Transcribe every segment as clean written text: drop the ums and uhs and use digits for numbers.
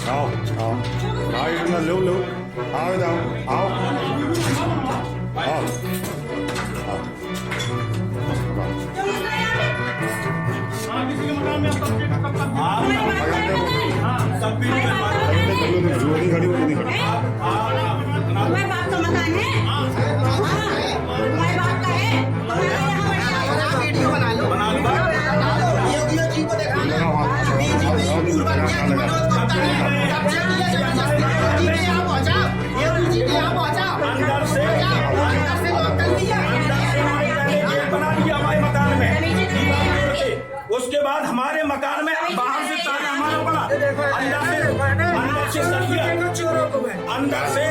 आओ आओ आओ इधर लो लो आओ इधर आओ आओ उसके बाद हमारे मकान में बाहर से ताला हमारा पड़ा, अंदर से अंदर से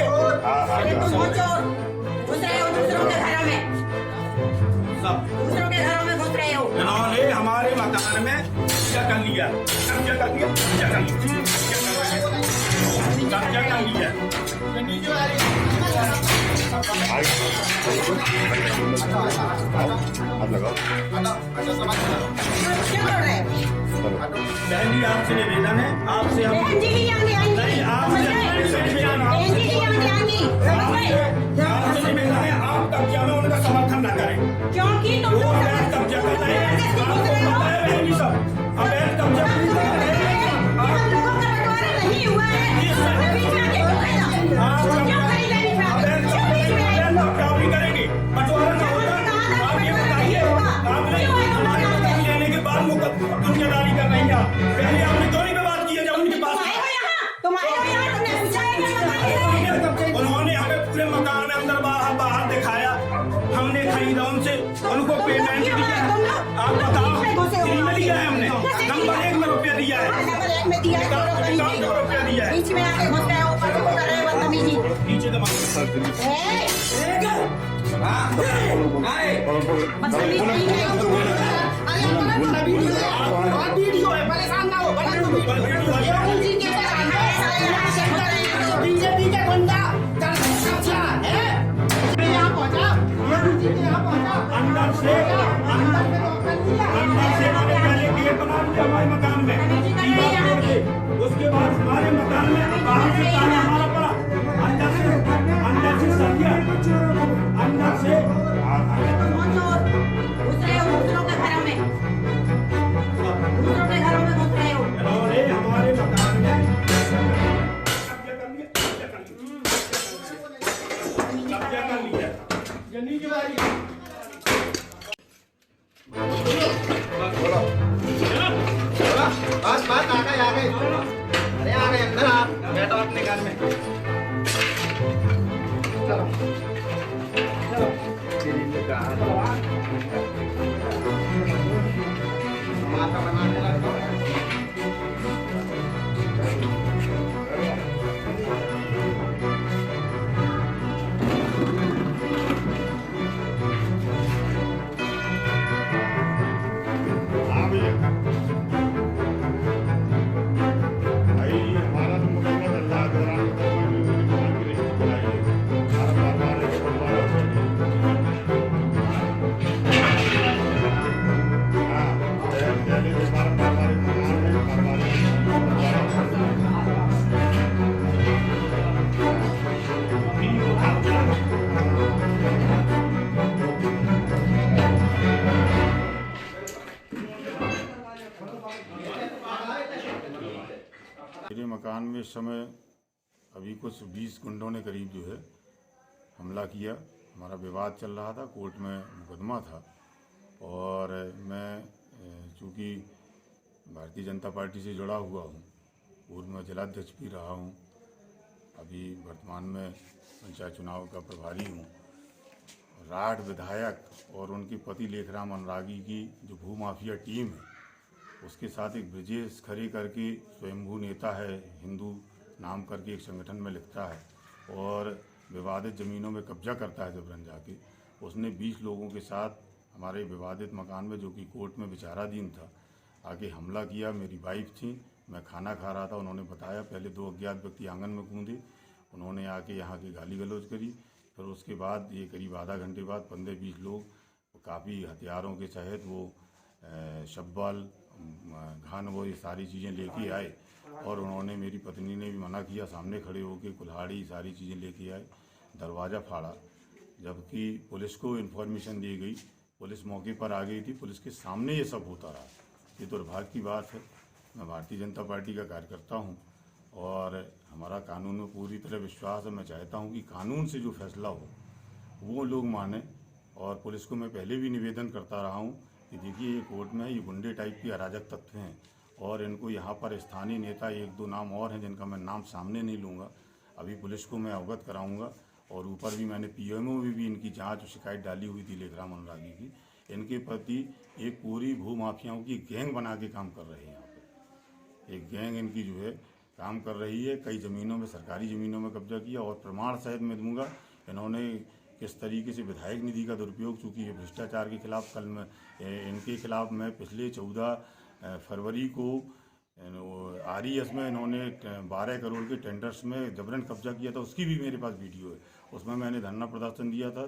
इन्होंने हमारे मकान में कब्जा कर लिया, कब्जा कर लिया, कब्जा कर लिया। हाथ लगाओ। बहन जी आपसे निवेदन है, आपसे हम नहीं आपसे निवेदन है, आप कब्जा में उनका समर्थन न करें, क्योंकि तुम वो अवैध कब्जा कर रहे हैं। आपको पता है बहन जी सब अवैध कब्जा कर रहे हैं। नहीं हुआ है करेंगे बंटवारा न होगा। आप ये बताइए, आपने हमारे मकान लेने के बाद दुनियादारी कर रही है, पहले आपने दोनों पे बात की है जब उनके पास उन्होंने हमें पूरे मकान में अंदर बाहर दिखाया, हमने खरीदा उनसे, उनको पेमेंट दिया। आप बताओ फ्री में दिया है हमने, नंबर 1 में रुपया दिया है, रुपया दिया है। बीच में आके घुस गए, ऊपर से उतर रहे बदतमीजी। नीचे दबा वीडियो है, परेशान ना हो, बीजेपी के गुंडा यहाँ पहुँचा, अंदर से हमारे पहले गेट बना दिया हमारे मकान में, दीवार तोड़ के, उसके बाद हमारे मकान में बाहर से ताला हमारा पड़ा, अंदर से सरिया, अंदर से इन्होंने हमारे मकान में कब्जा कर लिया। बस आ गए अरे आ गए अंदर, आप बैठो अपने घर में। चलो माथा बना के रखो। मेरे मकान में इस समय अभी कुछ 20 गुंडों ने करीब जो है हमला किया। हमारा विवाद चल रहा था, कोर्ट में मुकदमा था और मैं चूँकि भारतीय जनता पार्टी से जुड़ा हुआ हूँ, पूर्व में जिलाध्यक्ष भी रहा हूँ, अभी वर्तमान में पंचायत चुनाव का प्रभारी हूँ। राठ विधायक और उनके पति लेखराम अनुरागी की जो भूमाफिया टीम है, उसके साथ एक ब्रजेश खरे करके स्वयंभू नेता है, हिंदू नाम करके एक संगठन में लिखता है और विवादित ज़मीनों में कब्जा करता है जबरन जाके। उसने 20 लोगों के साथ हमारे विवादित मकान में, जो कि कोर्ट में विचाराधीन था, आके हमला किया। मेरी वाइफ थी, मैं खाना खा रहा था, उन्होंने बताया। पहले 2 अज्ञात व्यक्ति आंगन में कूदे उन्होंने आके यहाँ की गाली गलौज करी। फिर उसके बाद ये करीब आधा घंटे बाद 15-20 लोग काफ़ी हथियारों के सहित वो शब्बाल घान वो ये सारी चीज़ें लेके आए और उन्होंने, मेरी पत्नी ने भी मना किया, सामने खड़े होकर कुल्हाड़ी सारी चीज़ें लेके आए, दरवाज़ा फाड़ा। जबकि पुलिस को इन्फॉर्मेशन दी गई, पुलिस मौके पर आ गई थी, पुलिस के सामने ये सब होता रहा। ये दुर्भाग्य की बात है। मैं भारतीय जनता पार्टी का कार्यकर्ता हूँ और हमारा कानून में पूरी तरह विश्वास है। मैं चाहता हूँ कि कानून से जो फैसला हो वो लोग माने। और पुलिस को मैं पहले भी निवेदन करता रहा हूँ कि देखिए ये कोर्ट में ये गुंडे टाइप की अराजक तत्व हैं और इनको यहाँ पर स्थानीय नेता 1-2 नाम और हैं जिनका मैं नाम सामने नहीं लूँगा, अभी पुलिस को मैं अवगत कराऊँगा। और ऊपर भी मैंने PMO में भी इनकी जांच और शिकायत डाली हुई थी लेखराम अनुरागी की। इनके प्रति एक पूरी भू माफियाओं की गैंग बना के काम कर रहे हैं। यहाँ पे एक गैंग इनकी जो है काम कर रही है। कई ज़मीनों में, सरकारी ज़मीनों में कब्जा किया और प्रमाण सहित मैं दूंगा इन्होंने किस तरीके से विधायक निधि का दुरुपयोग, चूँकि ये भ्रष्टाचार के खिलाफ कल मैं इनके खिलाफ मैं पिछले 14 फरवरी को RES में इन्होंने 12 करोड़ के टेंडर्स में जबरन कब्जा किया था, उसकी भी मेरे पास वीडियो है। उसमें मैंने धरना प्रदर्शन दिया था,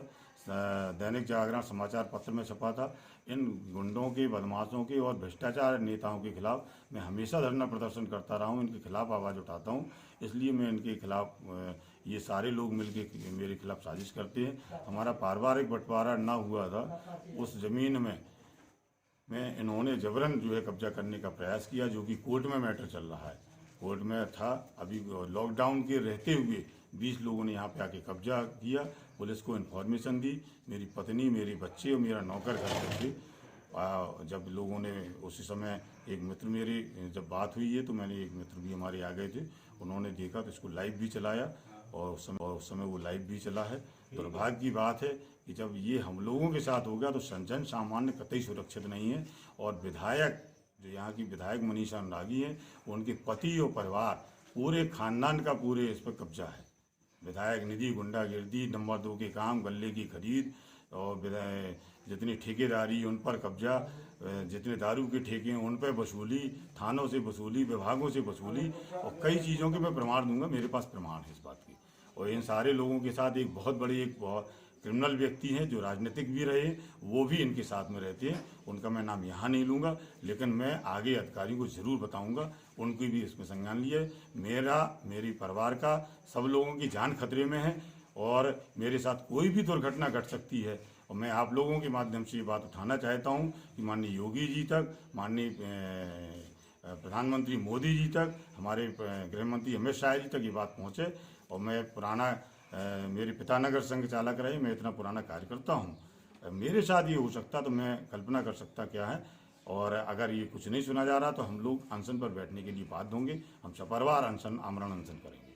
दैनिक जागरण समाचार पत्र में छपा था। इन गुंडों के, बदमाशों के और भ्रष्टाचार नेताओं के खिलाफ मैं हमेशा धरना प्रदर्शन करता रहा हूँ, इनके खिलाफ आवाज़ उठाता हूँ। इसलिए मैं इनके खिलाफ, ये सारे लोग मिलकर मेरे खिलाफ साजिश करते हैं। हमारा पारिवारिक बंटवारा ना हुआ था, उस ज़मीन में इन्होंने जबरन जो है कब्जा करने का प्रयास किया, जो कि कोर्ट में मैटर चल रहा है। कोर्ट में था, अभी लॉकडाउन के रहते हुए 20 लोगों ने यहाँ पे आके कब्जा किया। पुलिस को इन्फॉर्मेशन दी, मेरी पत्नी, मेरे बच्चे और मेरा नौकर घर पे थे। जब लोगों ने उसी समय, एक मित्र मेरे, जब बात हुई है तो मैंने, एक मित्र भी हमारे आ गए थे, उन्होंने देखा तो इसको लाइव भी चलाया और उस समय वो लाइव भी चला है। दुर्भाग्य की बात है कि जब ये हम लोगों के साथ हो गया तो जन सामान्य कतई सुरक्षित नहीं है। और विधायक, जो यहाँ की विधायक मनीषा अनुरागी हैं, उनके पति और परिवार, पूरे खानदान का पूरे इस पर कब्जा है। विधायक निधि, गुंडागिर्दी, नंबर 2 के काम, गले की खरीद और जितनी ठेकेदारी उन पर कब्जा, जितने दारू के ठेके हैं उन पर वसूली, थानों से वसूली, विभागों से वसूली और कई चीज़ों के मैं प्रमाण दूंगा, मेरे पास प्रमाण है इस बात की। और इन सारे लोगों के साथ एक बहुत बड़े, एक बहुत क्रिमिनल व्यक्ति हैं जो राजनीतिक भी रहे, वो भी इनके साथ में रहते हैं। उनका मैं नाम यहाँ नहीं लूँगा, लेकिन मैं आगे अधिकारियों को ज़रूर बताऊँगा, उनकी भी इसमें संज्ञान लिए। मेरे परिवार का, सब लोगों की जान खतरे में है और मेरे साथ कोई भी दुर्घटना घट सकती है। और मैं आप लोगों के माध्यम से ये बात उठाना चाहता हूँ कि माननीय योगी जी तक, माननीय प्रधानमंत्री मोदी जी तक, हमारे गृह मंत्री अमित शाह जी तक ये बात पहुँचे। और मैं मेरे पिता नगर संघ चालक रहे, मैं इतना पुराना कार्यकर्ता हूँ, मेरे साथ ये हो सकता तो मैं कल्पना कर सकता क्या है। और अगर ये कुछ नहीं सुना जा रहा तो हम लोग अनशन पर बैठने के लिए बाध्य होंगे। हम सपरिवार अनशन, आमरण अनशन करेंगे।